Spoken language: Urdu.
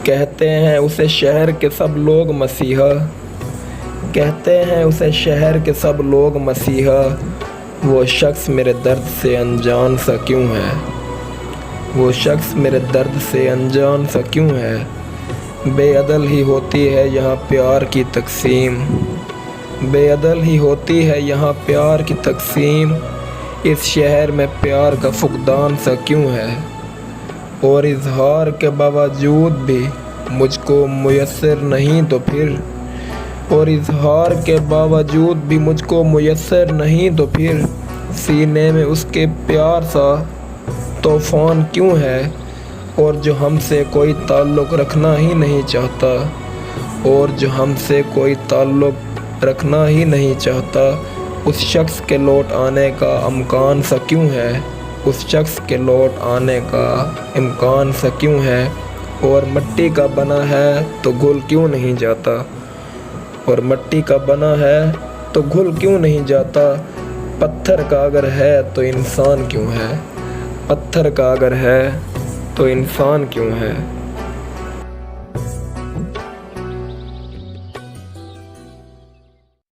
کہتے ہیں اسے شہر کے سب لوگ مسیحا، کہتے ہیں اسے شہر کے سب لوگ مسیحا، وہ شخص میرے درد سے انجان سا کیوں ہے، وہ شخص میرے درد سے انجان سا کیوں ہے۔ بے عدل ہی ہوتی ہے یہاں پیار کی تقسیم، بے عدل ہی ہوتی ہے یہاں پیار کی تقسیم، اس شہر میں پیار کا فقدان سا کیوں ہے، اور اظہار کے باوجود بھی مجھ کو میسر نہیں تو پھر، اور اظہار کے باوجود بھی مجھ کو میسر نہیں تو پھر، سینے میں اس کے پیار سا طوفان کیوں ہے، اور جو ہم سے کوئی تعلق رکھنا ہی نہیں چاہتا، اور جو ہم سے کوئی تعلق رکھنا ہی نہیں چاہتا، اس شخص کے لوٹ آنے کا امکان سا کیوں ہے، اس شخص کے لوٹ آنے کا امکان سا کیوں ہے، اور مٹی کا بنا ہے تو گھل کیوں نہیں جاتا، اور مٹی کا بنا ہے تو گھل کیوں نہیں جاتا، پتھر کا اگر ہے تو انسان کیوں ہے، پتھر کا اگر ہے تو انسان کیوں ہے۔